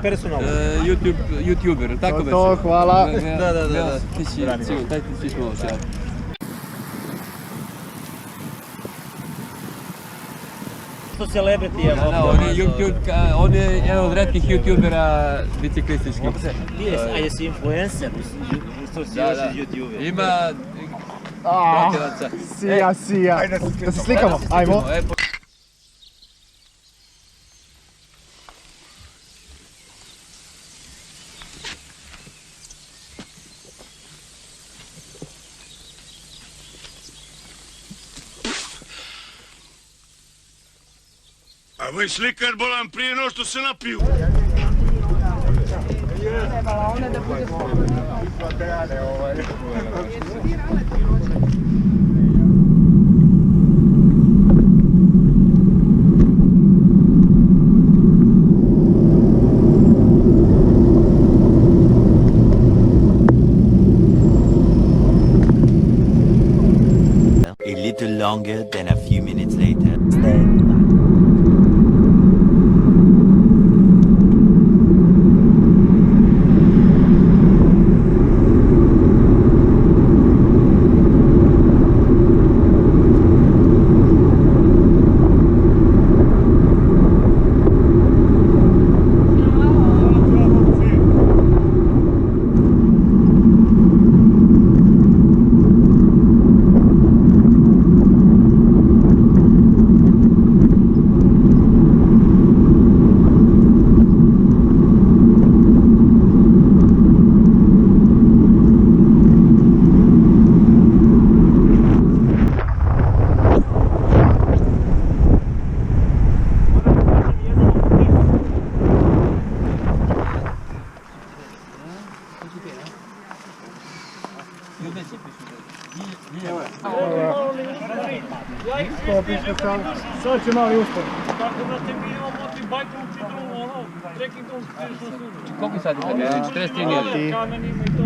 personalno? YouTuber, tako već. To, hvala. Da. Ti si, daj ti svi smo ovo sjati. Što celebrity je? On je jedan od retkih YouTubera biciklističkih. A jesi influencer? Što si još iz YouTube? Ima... Sija. Da se slikamo, ajmo. A ovaj slikar bolan prije no što se napiju. A little longer than a few minutes later. Sad će mali uspod. Tako da te mi imamo ti bajku učiti ono, trekking to uspješno služu. Koliko sati sad je? 43 nije. Kamen ima i to.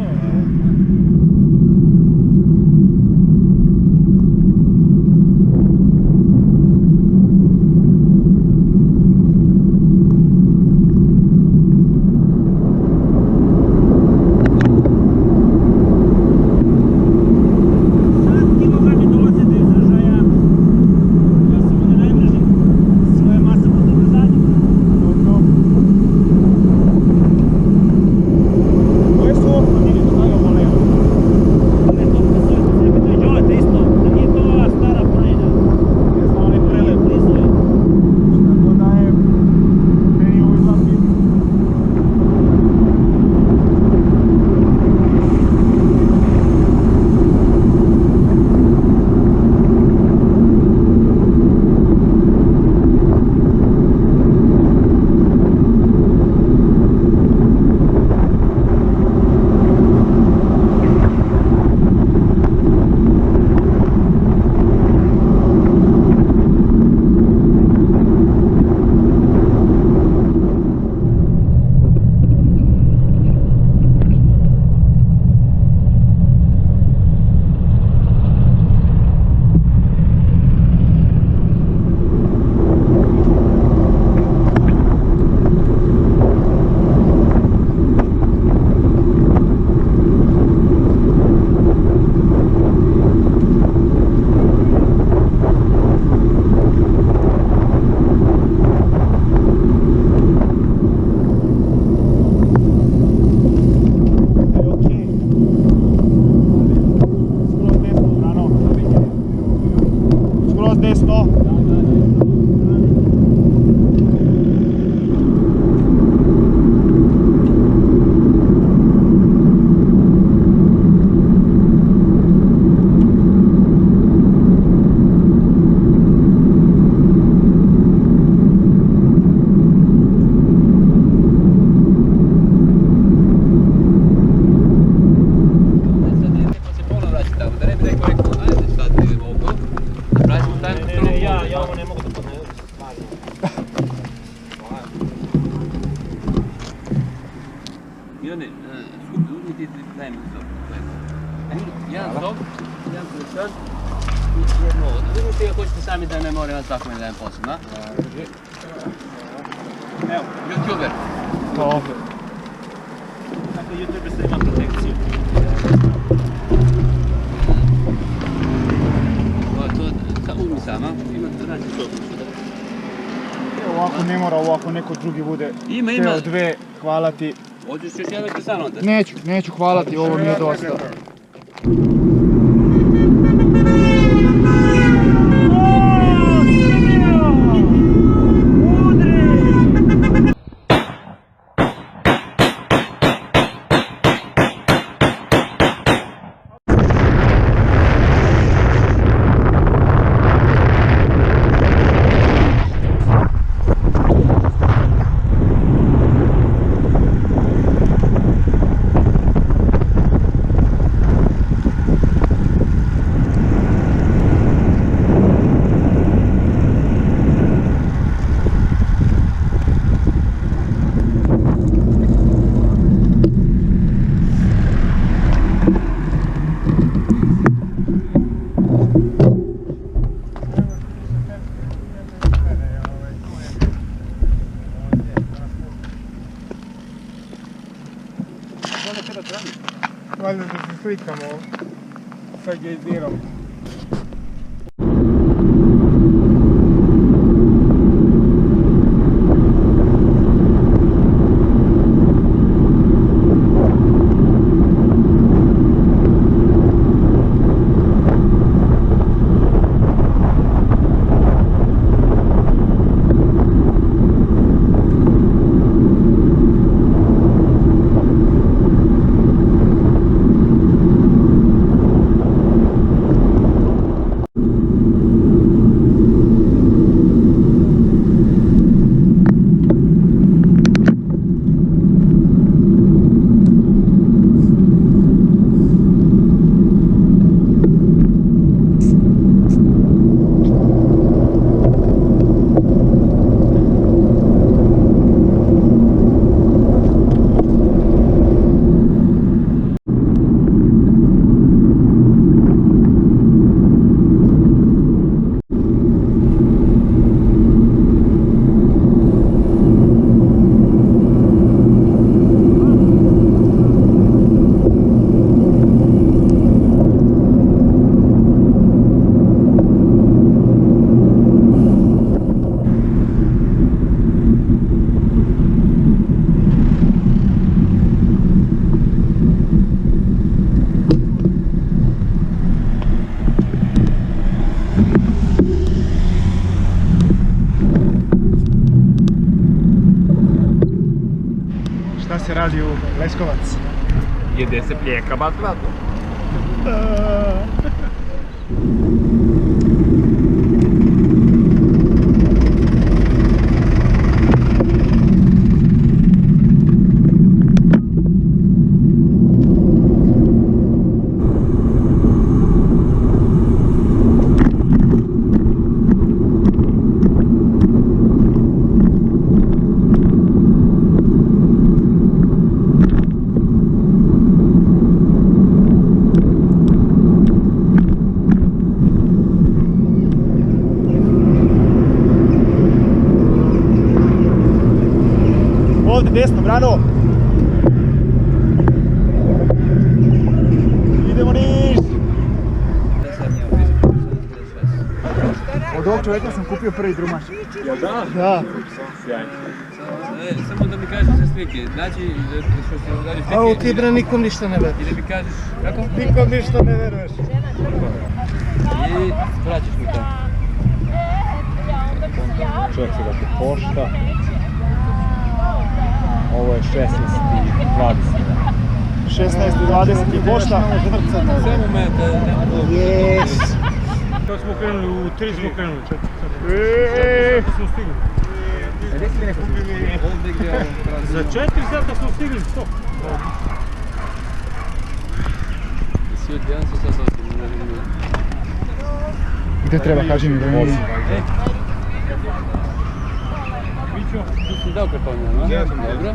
Milane, uzmi ti daj mi sok. Jedan sok, jedan krušan i jedno ovo. Uzmite ga hoćete sami da ne moram vas tako mi dajem posebno. Evo, YouTuber. Dobro. Tako jutro bi se ima protekciju. To uzmi sama, ima to naći to. Ovako ne mora, ovako neko drugi bude. Ima. Teo dve, hvala ti. Hoćeš još jedan kresan onda? Neću, hvala ti, ovo mi je dosta. Valjda da se slikamo sa gejzirom. Šta se radi u Leskovac? Jede se plijeka batlato. Ovdje, desno, brano! Idemo niš! Od ovog čovjeka sam kupio prvi drumaš. Jel da? Da. Sjajno. Samo da mi kažeš za slike, znači što se radi slike... A u ti bre nikom ništa ne veruješ. I da mi kažeš, kako? Nikom ništa ne veruješ. I vraćaš mi to. Čovjek se da te pošta. Ovo je 16.20 pošta. Samo me da nema to... Yes. Kad smo krenuli, u 3 smo krenuli, 4 smo stigli. Ovdje gdje je Za 4 sata smo stigli, stop. Svi odjedan su sad osim, ne vidim. Gdje treba, kaži mi da mi... Tu sam dao krpavnja, no? Dobro.